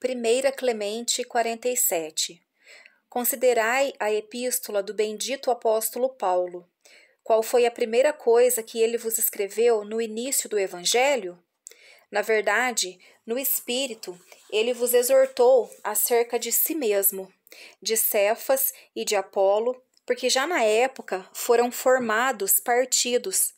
1 Clemente 47. Considerai a epístola do bendito apóstolo Paulo. Qual foi a primeira coisa que ele vos escreveu no início do Evangelho? Na verdade, no Espírito, ele vos exortou acerca de si mesmo, de Cefas e de Apolo, porque já na época foram formados partidos.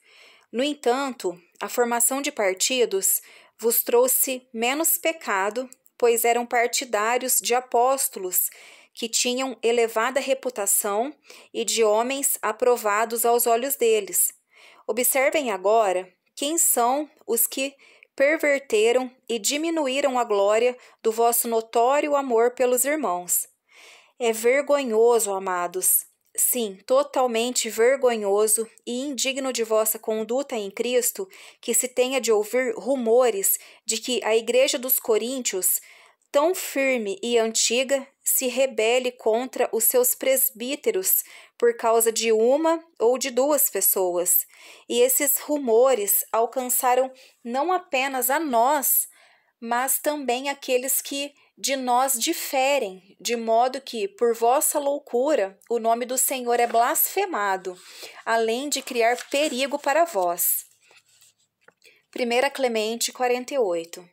No entanto, a formação de partidos vos trouxe menos pecado, pois eram partidários de apóstolos que tinham elevada reputação e de homens aprovados aos olhos deles. Observem agora quem são os que perverteram e diminuíram a glória do vosso notório amor pelos irmãos. É vergonhoso, amados, sim, totalmente vergonhoso e indigno de vossa conduta em Cristo, que se tenha de ouvir rumores de que a Igreja dos Coríntios, tão firme e antiga, se rebele contra os seus presbíteros por causa de uma ou de duas pessoas. E esses rumores alcançaram não apenas a nós, mas também aqueles que de nós diferem, de modo que, por vossa loucura, o nome do Senhor é blasfemado, além de criar perigo para vós. 1 Clemente 48.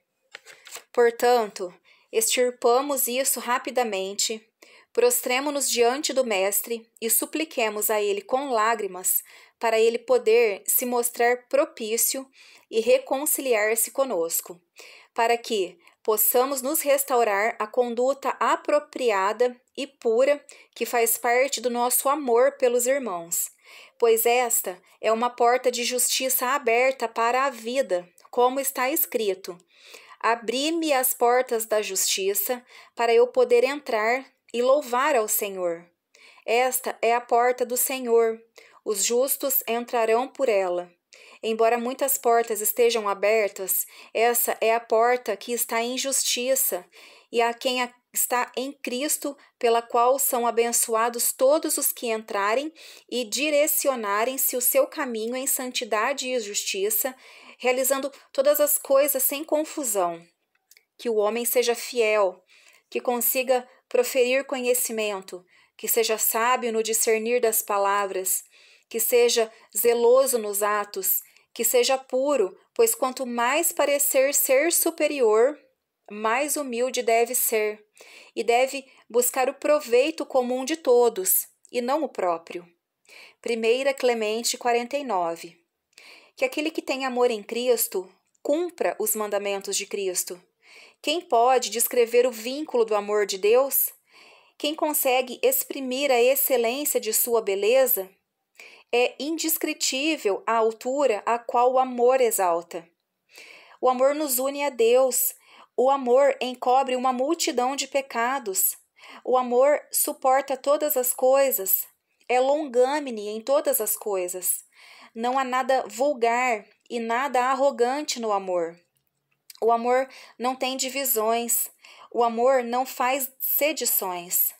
Portanto, extirpamos isso rapidamente, prostremo-nos diante do Mestre e supliquemos a ele com lágrimas, para ele poder se mostrar propício e reconciliar-se conosco, para que possamos nos restaurar a conduta apropriada e pura que faz parte do nosso amor pelos irmãos, pois esta é uma porta de justiça aberta para a vida, como está escrito: abri-me as portas da justiça, para eu poder entrar e louvar ao Senhor. Esta é a porta do Senhor, os justos entrarão por ela. Embora muitas portas estejam abertas, essa é a porta que está em justiça, e a quem está em Cristo, pela qual são abençoados todos os que entrarem e direcionarem-se o seu caminho em santidade e justiça, realizando todas as coisas sem confusão. Que o homem seja fiel, que consiga proferir conhecimento, que seja sábio no discernir das palavras, que seja zeloso nos atos, que seja puro, pois quanto mais parecer ser superior, mais humilde deve ser, e deve buscar o proveito comum de todos, e não o próprio. 1 Clemente 49. Que aquele que tem amor em Cristo cumpra os mandamentos de Cristo. Quem pode descrever o vínculo do amor de Deus? Quem consegue exprimir a excelência de sua beleza? É indescritível a altura a qual o amor exalta. O amor nos une a Deus. O amor encobre uma multidão de pecados. O amor suporta todas as coisas. É longânime em todas as coisas. Não há nada vulgar e nada arrogante no amor. O amor não tem divisões. O amor não faz sedições.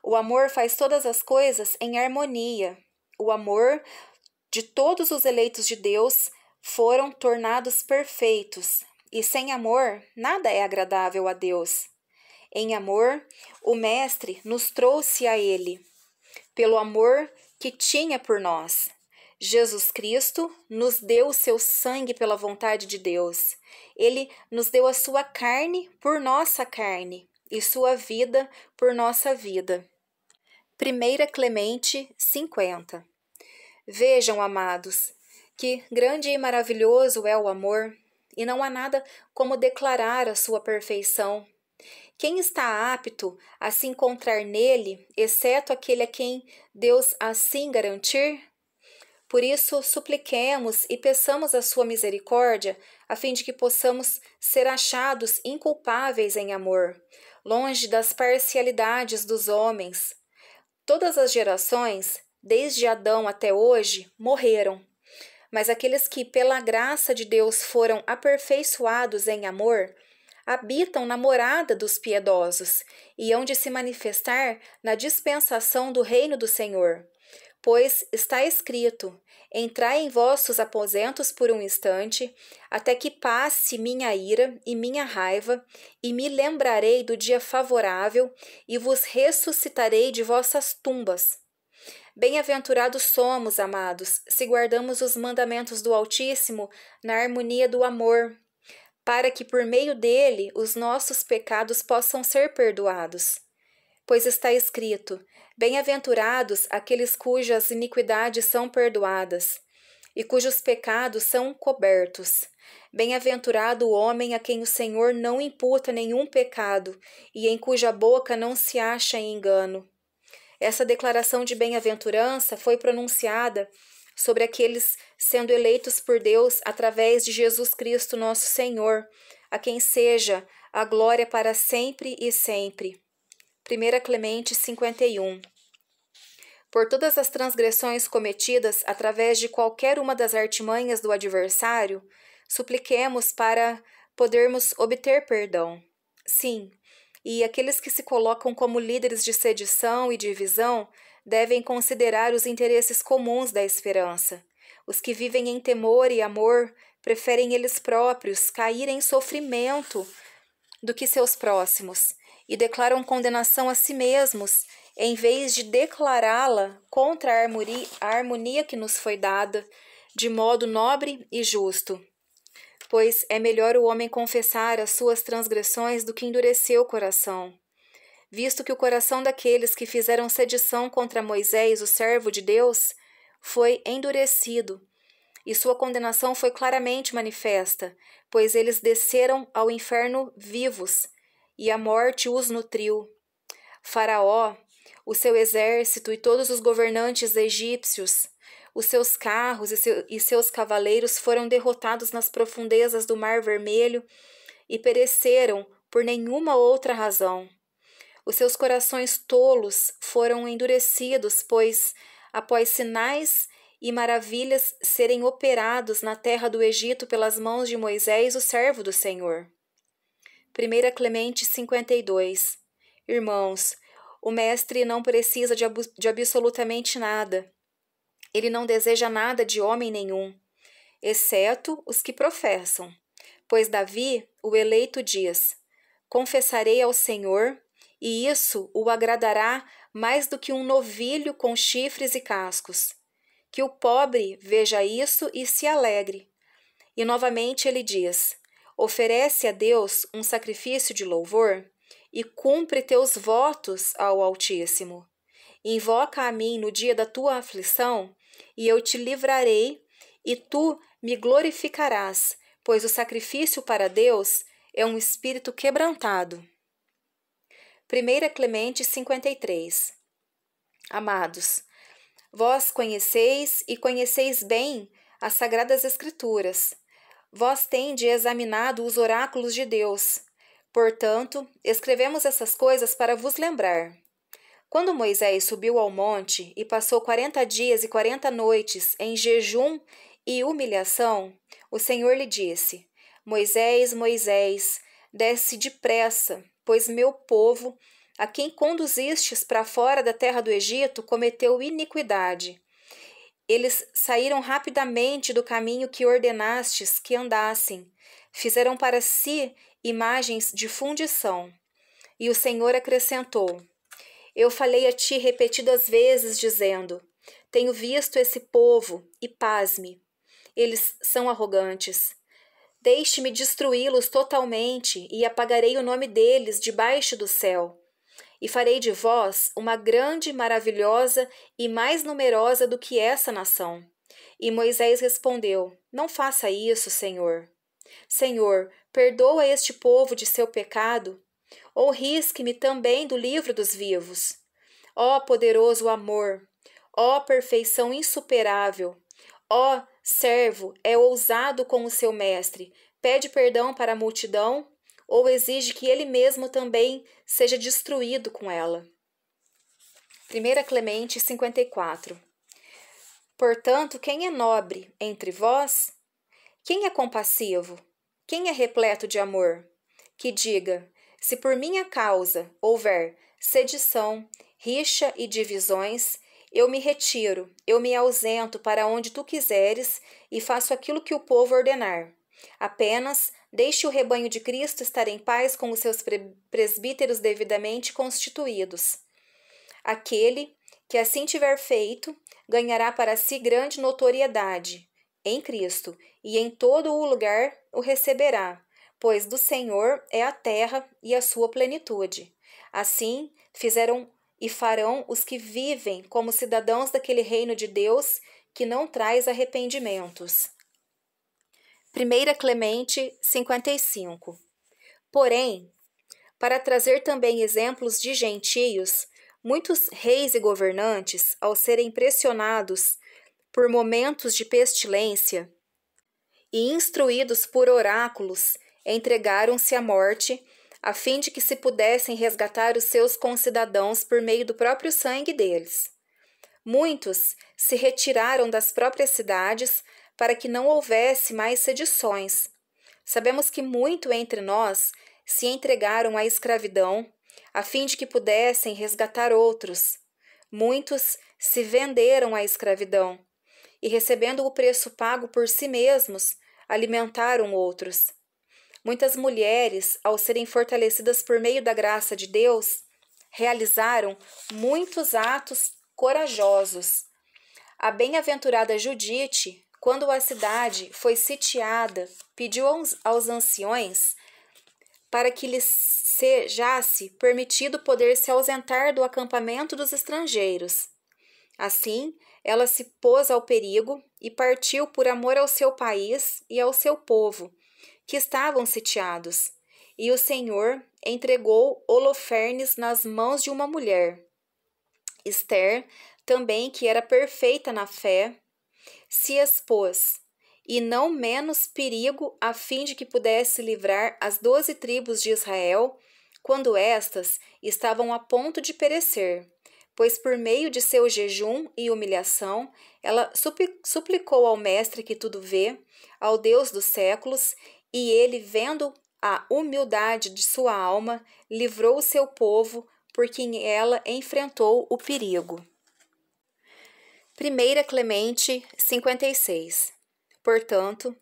O amor faz todas as coisas em harmonia. O amor de todos os eleitos de Deus foram tornados perfeitos, e sem amor nada é agradável a Deus. Em amor, o Mestre nos trouxe a Ele, pelo amor que tinha por nós. Jesus Cristo nos deu o seu sangue pela vontade de Deus. Ele nos deu a sua carne por nossa carne, e sua vida por nossa vida. 1 Clemente 50. Vejam, amados, que grande e maravilhoso é o amor, e não há nada como declarar a sua perfeição. Quem está apto a se encontrar nele, exceto aquele a quem Deus assim garantir? Por isso, supliquemos e peçamos a sua misericórdia, a fim de que possamos ser achados inculpáveis em amor, longe das parcialidades dos homens. Todas as gerações, desde Adão até hoje, morreram. Mas aqueles que, pela graça de Deus, foram aperfeiçoados em amor, habitam na morada dos piedosos e hão de se manifestar na dispensação do reino do Senhor. Pois está escrito: entrai em vossos aposentos por um instante, até que passe minha ira e minha raiva, e me lembrarei do dia favorável, e vos ressuscitarei de vossas tumbas. Bem-aventurados somos, amados, se guardamos os mandamentos do Altíssimo na harmonia do amor, para que por meio dele os nossos pecados possam ser perdoados. Pois está escrito: bem-aventurados aqueles cujas iniquidades são perdoadas e cujos pecados são cobertos. Bem-aventurado o homem a quem o Senhor não imputa nenhum pecado e em cuja boca não se acha engano. Essa declaração de bem-aventurança foi pronunciada sobre aqueles sendo eleitos por Deus através de Jesus Cristo, nosso Senhor, a quem seja a glória para sempre e sempre. 1 Clemente 51. Por todas as transgressões cometidas através de qualquer uma das artimanhas do adversário, supliquemos para podermos obter perdão. Sim, e aqueles que se colocam como líderes de sedição e divisão devem considerar os interesses comuns da esperança. Os que vivem em temor e amor preferem eles próprios cair em sofrimento do que seus próximos, e declaram condenação a si mesmos, em vez de declará-la contra a harmonia que nos foi dada, de modo nobre e justo. Pois é melhor o homem confessar as suas transgressões do que endurecer o coração. Visto que o coração daqueles que fizeram sedição contra Moisés, o servo de Deus, foi endurecido, e sua condenação foi claramente manifesta, pois eles desceram ao inferno vivos, e a morte os nutriu. Faraó, o seu exército e todos os governantes egípcios, os seus carros e seus cavaleiros foram derrotados nas profundezas do Mar Vermelho e pereceram por nenhuma outra razão. Os seus corações tolos foram endurecidos, pois, após sinais e maravilhas serem operados na terra do Egito pelas mãos de Moisés, o servo do Senhor. 1 Clemente 52. Irmãos, o Mestre não precisa de absolutamente nada. Ele não deseja nada de homem nenhum, exceto os que professam. Pois Davi, o eleito, diz: confessarei ao Senhor, e isso o agradará mais do que um novilho com chifres e cascos. Que o pobre veja isso e se alegre. E novamente ele diz: oferece a Deus um sacrifício de louvor e cumpre teus votos ao Altíssimo. Invoca a mim no dia da tua aflição, e eu te livrarei, e tu me glorificarás, pois o sacrifício para Deus é um espírito quebrantado. 1 Clemente 53. Amados, vós conheceis e conheceis bem as sagradas Escrituras. Vós tendes examinado os oráculos de Deus. Portanto, escrevemos essas coisas para vos lembrar. Quando Moisés subiu ao monte e passou 40 dias e 40 noites em jejum e humilhação, o Senhor lhe disse: Moisés, Moisés, desce depressa, pois meu povo, a quem conduzistes para fora da terra do Egito, cometeu iniquidade. Eles saíram rapidamente do caminho que ordenastes que andassem, fizeram para si imagens de fundição. E o Senhor acrescentou: eu falei a ti repetidas vezes, dizendo: tenho visto esse povo, e pasme, eles são arrogantes. Deixe-me destruí-los totalmente, e apagarei o nome deles debaixo do céu. E farei de vós uma grande, maravilhosa e mais numerosa do que essa nação. E Moisés respondeu: não faça isso, Senhor. Senhor, perdoa este povo de seu pecado, ou risque-me também do livro dos vivos. Ó poderoso amor, ó perfeição insuperável, ó servo é ousado com o seu mestre, pede perdão para a multidão, ou exige que ele mesmo também seja destruído com ela. 1 Clemente 54. Portanto, quem é nobre entre vós? Quem é compassivo? Quem é repleto de amor? Que diga: se por minha causa houver sedição, rixa e divisões, Eu me retiro, eu me ausento para onde tu quiseres e faço aquilo que o povo ordenar. Apenas deixe o rebanho de Cristo estar em paz com os seus presbíteros devidamente constituídos. Aquele que assim tiver feito, ganhará para si grande notoriedade em Cristo, e em todo o lugar o receberá, pois do Senhor é a terra e a sua plenitude. Assim fizeram e farão os que vivem como cidadãos daquele reino de Deus que não traz arrependimentos. 1 Clemente 55. Porém, para trazer também exemplos de gentios, muitos reis e governantes, ao serem pressionados por momentos de pestilência e instruídos por oráculos, entregaram-se à morte, a fim de que se pudessem resgatar os seus concidadãos por meio do próprio sangue deles. Muitos se retiraram das próprias cidades para que não houvesse mais sedições. Sabemos que muito entre nós se entregaram à escravidão, a fim de que pudessem resgatar outros. Muitos se venderam à escravidão e, recebendo o preço pago por si mesmos, alimentaram outros. Muitas mulheres, ao serem fortalecidas por meio da graça de Deus, realizaram muitos atos corajosos. A bem-aventurada Judite, quando a cidade foi sitiada, pediu aos anciões para que lhes sejasse permitido poder se ausentar do acampamento dos estrangeiros. Assim, ela se pôs ao perigo e partiu por amor ao seu país e ao seu povo, que estavam sitiados. E o Senhor entregou Holofernes nas mãos de uma mulher. Esther, também, que era perfeita na fé, se expôs, e não menos perigo, a fim de que pudesse livrar as 12 tribos de Israel, quando estas estavam a ponto de perecer, pois por meio de seu jejum e humilhação, ela suplicou ao Mestre que tudo vê, ao Deus dos séculos, e ele, vendo a humildade de sua alma, livrou o seu povo, por quem ela enfrentou o perigo. 1 Clemente 56. Portanto,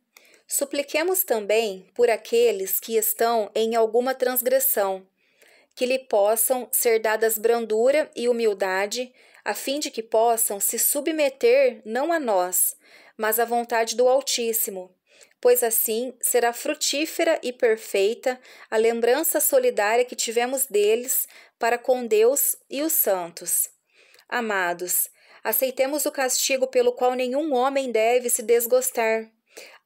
supliquemos também por aqueles que estão em alguma transgressão, que lhe possam ser dadas brandura e humildade, a fim de que possam se submeter não a nós, mas à vontade do Altíssimo, pois assim será frutífera e perfeita a lembrança solidária que tivemos deles para com Deus e os santos. Amados, aceitemos o castigo pelo qual nenhum homem deve se desgostar.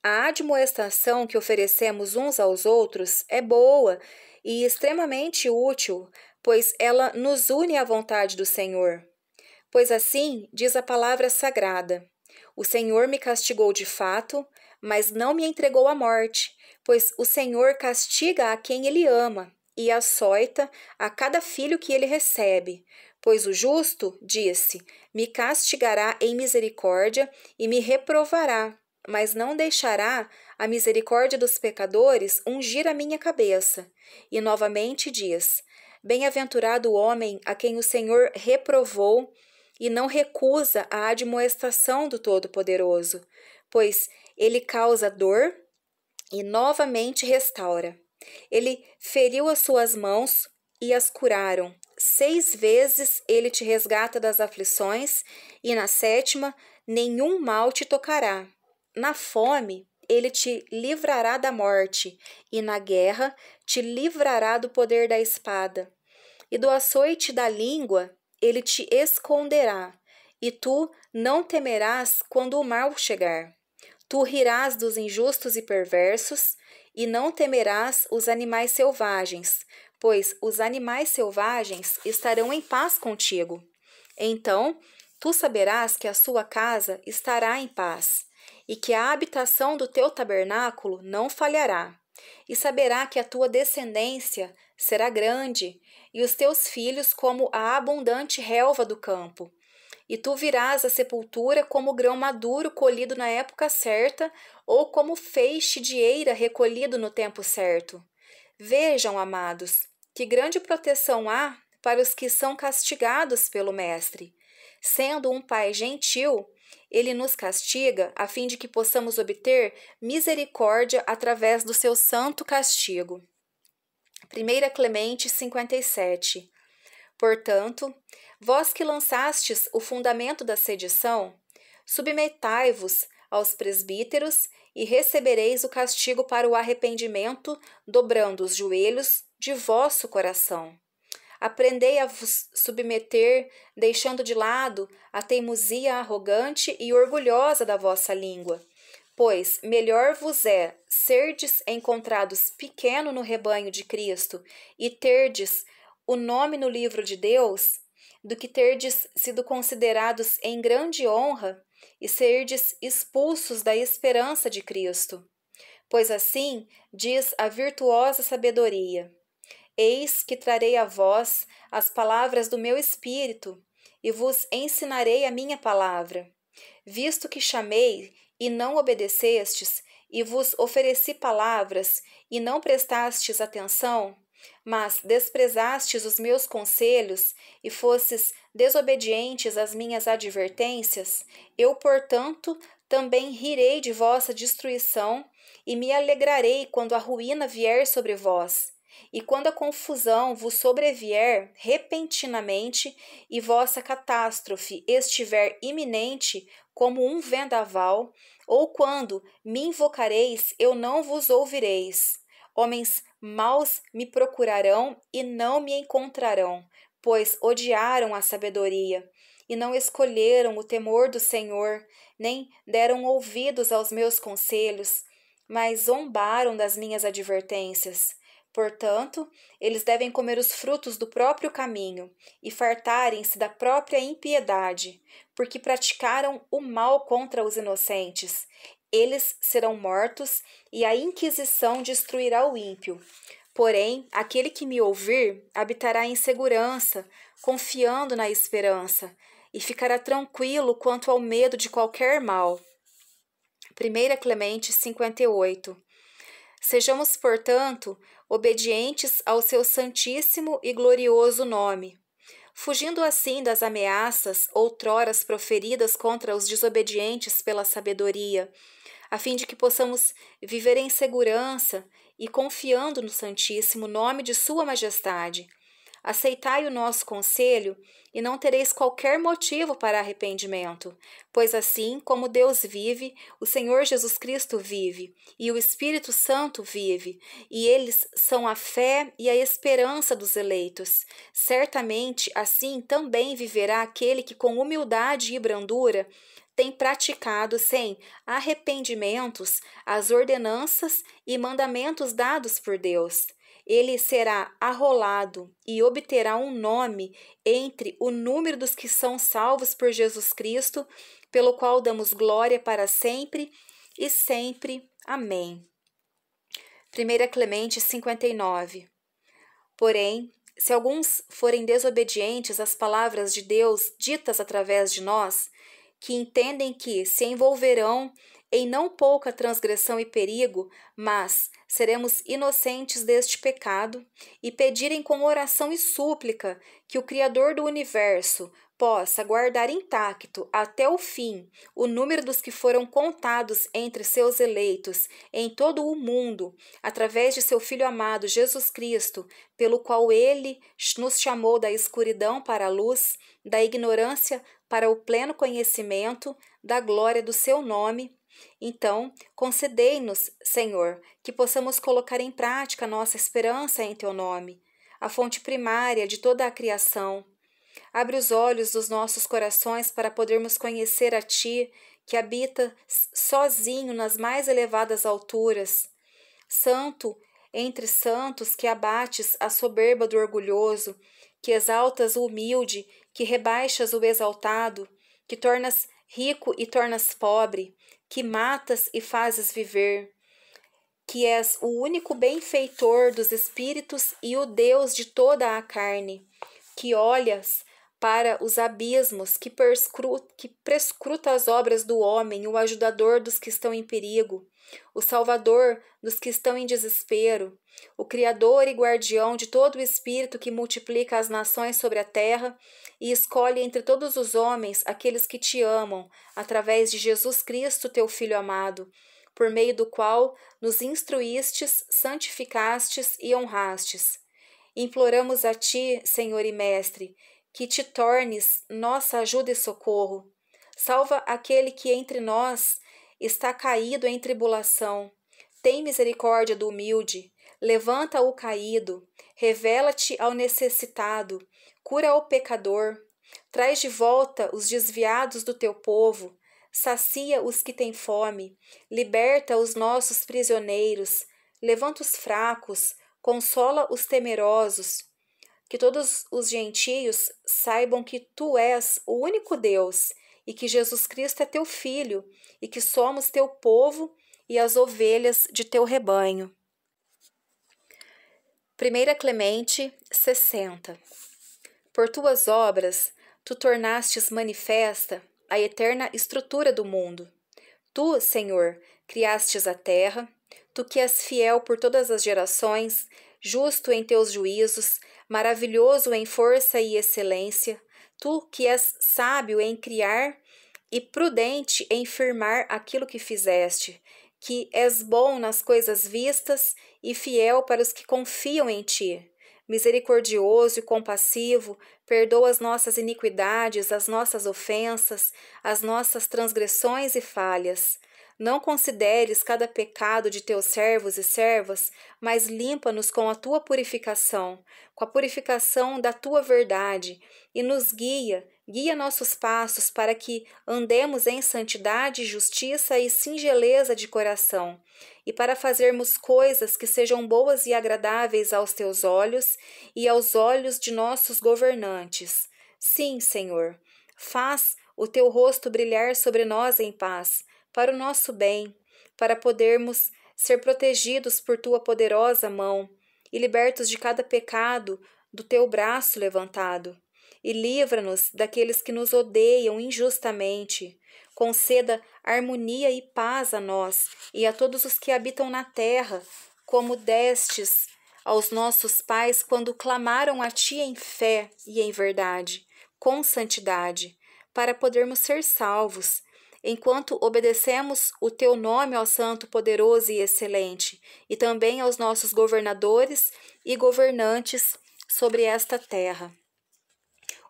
A admoestação que oferecemos uns aos outros é boa e extremamente útil, pois ela nos une à vontade do Senhor. Pois assim diz a palavra sagrada: o Senhor me castigou de fato, mas não me entregou à morte, pois o Senhor castiga a quem ele ama e açoita a cada filho que ele recebe. Pois o justo, disse, me castigará em misericórdia e me reprovará, mas não deixará a misericórdia dos pecadores ungir a minha cabeça. E novamente diz: bem-aventurado o homem a quem o Senhor reprovou e não recusa a admoestação do Todo-Poderoso, pois ele causa dor e novamente restaura. Ele feriu as suas mãos e as curaram. 6 vezes ele te resgata das aflições, e na 7ª nenhum mal te tocará. Na fome ele te livrará da morte, e na guerra te livrará do poder da espada. E do açoite da língua ele te esconderá, e tu não temerás quando o mal chegar. Tu rirás dos injustos e perversos, e não temerás os animais selvagens, pois os animais selvagens estarão em paz contigo. Então, tu saberás que a sua casa estará em paz, e que a habitação do teu tabernáculo não falhará. E saberá que a tua descendência será grande, e os teus filhos como a abundante relva do campo. E tu virás à sepultura como grão maduro colhido na época certa, ou como feixe de eira recolhido no tempo certo. Vejam, amados, que grande proteção há para os que são castigados pelo Mestre. Sendo um Pai gentil, Ele nos castiga a fim de que possamos obter misericórdia através do seu santo castigo. 1 Clemente 57. Portanto, vós que lançastes o fundamento da sedição, submetai-vos aos presbíteros e recebereis o castigo para o arrependimento, dobrando os joelhos de vosso coração. Aprendei a vos submeter, deixando de lado a teimosia arrogante e orgulhosa da vossa língua, pois melhor vos é serdes encontrados pequeno no rebanho de Cristo e terdes o nome no livro de Deus, do que terdes sido considerados em grande honra e serdes expulsos da esperança de Cristo. Pois assim diz a virtuosa sabedoria: eis que trarei a vós as palavras do meu espírito, e vos ensinarei a minha palavra. Visto que chamei e não obedecestes, e vos ofereci palavras, e não prestastes atenção, mas desprezastes os meus conselhos, e fostes desobedientes às minhas advertências, eu, portanto, também rirei de vossa destruição, e me alegrarei quando a ruína vier sobre vós. E quando a confusão vos sobrevier repentinamente e vossa catástrofe estiver iminente como um vendaval, ou quando me invocareis, eu não vos ouvireis. Homens maus me procurarão e não me encontrarão, pois odiaram a sabedoria e não escolheram o temor do Senhor, nem deram ouvidos aos meus conselhos, mas zombaram das minhas advertências. Portanto, eles devem comer os frutos do próprio caminho e fartarem-se da própria impiedade, porque praticaram o mal contra os inocentes. Eles serão mortos e a Inquisição destruirá o ímpio. Porém, aquele que me ouvir habitará em segurança, confiando na esperança, e ficará tranquilo quanto ao medo de qualquer mal. 1 Clemente 58. Sejamos, portanto, obedientes ao seu santíssimo e glorioso nome, fugindo assim das ameaças outroras proferidas contra os desobedientes pela sabedoria, a fim de que possamos viver em segurança e confiando no santíssimo nome de Sua Majestade. Aceitai o nosso conselho e não tereis qualquer motivo para arrependimento, pois assim como Deus vive, o Senhor Jesus Cristo vive, e o Espírito Santo vive, e eles são a fé e a esperança dos eleitos. Certamente assim também viverá aquele que com humildade e brandura tem praticado sem arrependimentos as ordenanças e mandamentos dados por Deus. Ele será arrolado e obterá um nome entre o número dos que são salvos por Jesus Cristo, pelo qual damos glória para sempre e sempre. Amém. 1 Clemente 59. Porém, se alguns forem desobedientes às palavras de Deus ditas através de nós, que entendem que se envolverão em não pouca transgressão e perigo, mas seremos inocentes deste pecado, e pedirem com oração e súplica que o Criador do universo possa guardar intacto até o fim o número dos que foram contados entre seus eleitos em todo o mundo, através de seu Filho amado Jesus Cristo, pelo qual ele nos chamou da escuridão para a luz, da ignorância para o pleno conhecimento da glória do seu nome. Então, concedei-nos, Senhor, que possamos colocar em prática nossa esperança em Teu nome, a fonte primária de toda a criação. Abre os olhos dos nossos corações para podermos conhecer a Ti, que habita sozinho nas mais elevadas alturas. Santo entre santos, que abates a soberba do orgulhoso, que exaltas o humilde, que rebaixas o exaltado, que tornas rico e tornas pobre, que matas e fazes viver, que és o único benfeitor dos espíritos e o Deus de toda a carne, que olhas para os abismos, que prescruta as obras do homem, o ajudador dos que estão em perigo, o salvador dos que estão em desespero, o criador e guardião de todo o espírito que multiplica as nações sobre a terra e escolhe entre todos os homens aqueles que te amam, através de Jesus Cristo, teu Filho amado, por meio do qual nos instruístes, santificastes e honrastes. Imploramos a ti, Senhor e Mestre, que te tornes nossa ajuda e socorro. Salva aquele que entre nós está caído em tribulação. Tem misericórdia do humilde, levanta o caído, revela-te ao necessitado, cura o pecador, traz de volta os desviados do teu povo, sacia os que têm fome, liberta os nossos prisioneiros, levanta os fracos, consola os temerosos. Que todos os gentios saibam que tu és o único Deus e que Jesus Cristo é teu Filho e que somos teu povo e as ovelhas de teu rebanho. 1 Clemente 60. Por tuas obras, tu tornastes manifesta a eterna estrutura do mundo. Tu, Senhor, criastes a terra, tu que és fiel por todas as gerações, justo em teus juízos, maravilhoso em força e excelência, tu que és sábio em criar e prudente em firmar aquilo que fizeste, que és bom nas coisas vistas e fiel para os que confiam em ti. Misericordioso e compassivo, perdoa as nossas iniquidades, as nossas ofensas, as nossas transgressões e falhas. Não consideres cada pecado de teus servos e servas, mas limpa-nos com a tua purificação, com a purificação da tua verdade, e nos guia nossos passos para que andemos em santidade, justiça e singeleza de coração, e para fazermos coisas que sejam boas e agradáveis aos teus olhos e aos olhos de nossos governantes. Sim, Senhor, faz o teu rosto brilhar sobre nós em paz, para o nosso bem, para podermos ser protegidos por tua poderosa mão e libertos de cada pecado do teu braço levantado. E livra-nos daqueles que nos odeiam injustamente. Conceda harmonia e paz a nós e a todos os que habitam na terra, como destes aos nossos pais quando clamaram a ti em fé e em verdade, com santidade, para podermos ser salvos, enquanto obedecemos o teu nome, ó Santo, poderoso e excelente, e também aos nossos governadores e governantes sobre esta terra.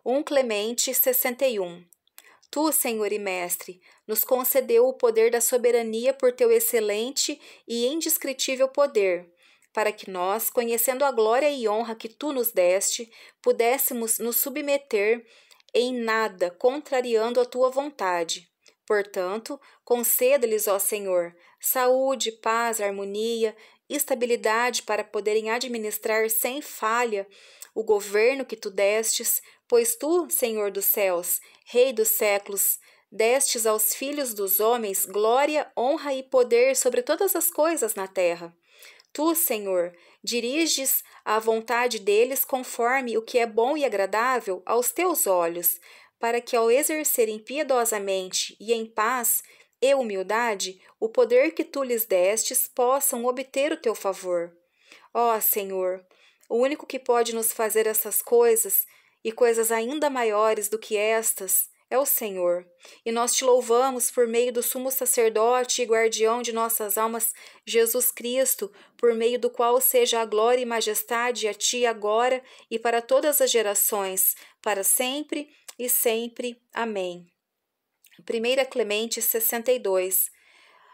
1 Clemente 61. Tu, Senhor e Mestre, nos concedeu o poder da soberania por teu excelente e indescritível poder, para que nós, conhecendo a glória e honra que tu nos deste, pudéssemos nos submeter em nada, contrariando a tua vontade. Portanto, conceda-lhes, ó Senhor, saúde, paz, harmonia, estabilidade para poderem administrar sem falha o governo que tu destes, pois tu, Senhor dos céus, Rei dos séculos, destes aos filhos dos homens glória, honra e poder sobre todas as coisas na terra. Tu, Senhor, diriges a vontade deles conforme o que é bom e agradável aos teus olhos, para que ao exercerem piedosamente e em paz e humildade o poder que tu lhes destes possam obter o teu favor. Ó Senhor, o único que pode nos fazer essas coisas e coisas ainda maiores do que estas é o Senhor, e nós te louvamos por meio do sumo sacerdote e guardião de nossas almas, Jesus Cristo, por meio do qual seja a glória e majestade a ti agora e para todas as gerações, para sempre e sempre. Amém. 1 Clemente 62.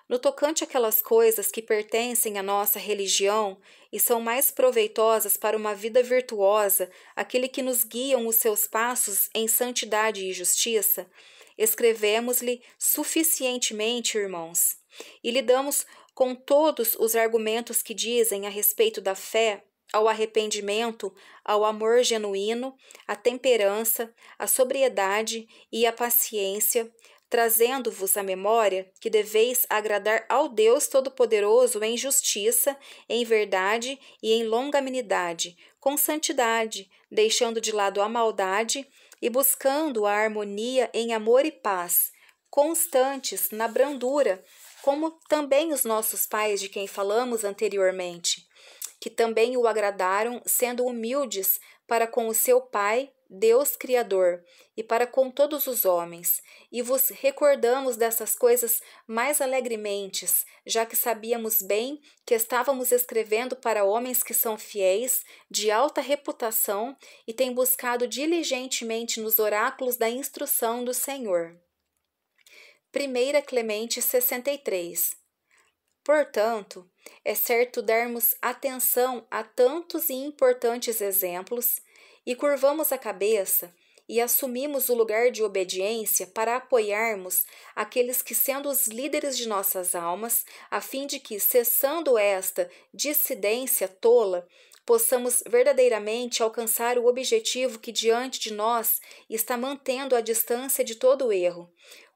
No tocante àquelas coisas que pertencem à nossa religião e são mais proveitosas para uma vida virtuosa, aquele que nos guiam os seus passos em santidade e justiça, escrevemos-lhe suficientemente, irmãos, e lhe damos com todos os argumentos que dizem a respeito da fé, ao arrependimento, ao amor genuíno, à temperança, à sobriedade e à paciência, trazendo-vos à memória que deveis agradar ao Deus Todo-Poderoso em justiça, em verdade e em longanimidade, com santidade, deixando de lado a maldade, e buscando a harmonia em amor e paz, constantes na brandura, como também os nossos pais de quem falamos anteriormente, que também o agradaram, sendo humildes para com o seu Pai, Deus Criador, e para com todos os homens, e vos recordamos dessas coisas mais alegremente, já que sabíamos bem que estávamos escrevendo para homens que são fiéis, de alta reputação, e têm buscado diligentemente nos oráculos da instrução do Senhor. 1 Clemente 63. Portanto, é certo darmos atenção a tantos e importantes exemplos e curvamos a cabeça e assumimos o lugar de obediência para apoiarmos aqueles que, sendo os líderes de nossas almas, a fim de que, cessando esta dissidência tola, possamos verdadeiramente alcançar o objetivo que diante de nós está mantendo a distância de todo erro,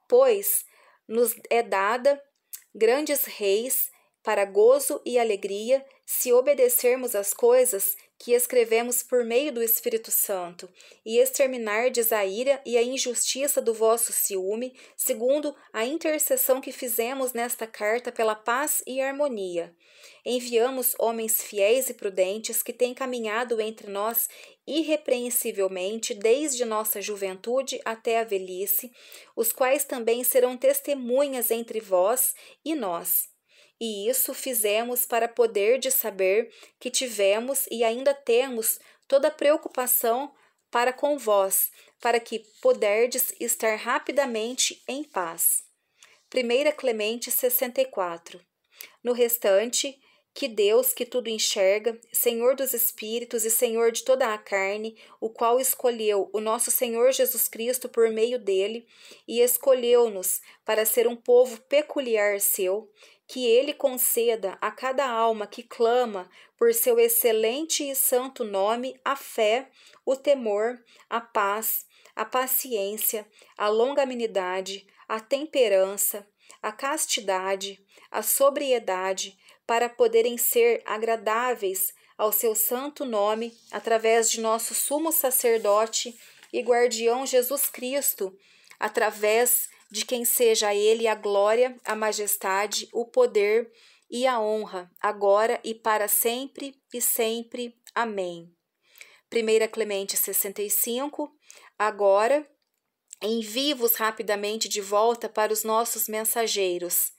pois nos é dada grandes reis para gozo e alegria se obedecermos às coisas que escrevemos por meio do Espírito Santo, e exterminardes a ira e a injustiça do vosso ciúme, segundo a intercessão que fizemos nesta carta pela paz e harmonia. Enviamos homens fiéis e prudentes que têm caminhado entre nós irrepreensivelmente desde nossa juventude até a velhice, os quais também serão testemunhas entre vós e nós. E isso fizemos para poderdes saber que tivemos e ainda temos toda a preocupação para com vós, para que puderdes estar rapidamente em paz. 1 Clemente 64. No restante, que Deus, que tudo enxerga, Senhor dos Espíritos e Senhor de toda a carne, o qual escolheu o nosso Senhor Jesus Cristo por meio dele e escolheu-nos para ser um povo peculiar seu, que ele conceda a cada alma que clama por seu excelente e santo nome a fé, o temor, a paz, a paciência, a longanimidade, a temperança, a castidade, a sobriedade, para poderem ser agradáveis ao seu santo nome, através de nosso sumo sacerdote e guardião Jesus Cristo, através de quem seja a ele a glória, a majestade, o poder e a honra, agora e para sempre e sempre. Amém. 1 Clemente 65. Agora, envie-vos rapidamente de volta para os nossos mensageiros,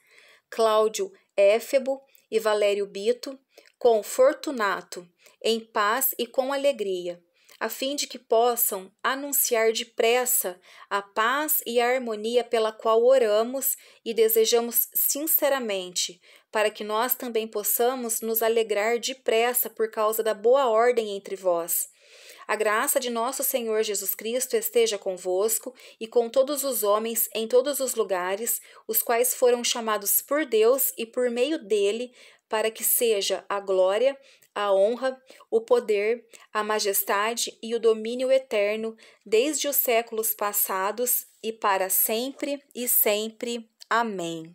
Cláudio Éfebo e Valério Bito, com Fortunato, em paz e com alegria, a fim de que possam anunciar depressa a paz e a harmonia pela qual oramos e desejamos sinceramente, para que nós também possamos nos alegrar depressa por causa da boa ordem entre vós. A graça de nosso Senhor Jesus Cristo esteja convosco e com todos os homens em todos os lugares, os quais foram chamados por Deus e por meio dele, para que seja a glória, a honra, o poder, a majestade e o domínio eterno, desde os séculos passados e para sempre e sempre. Amém.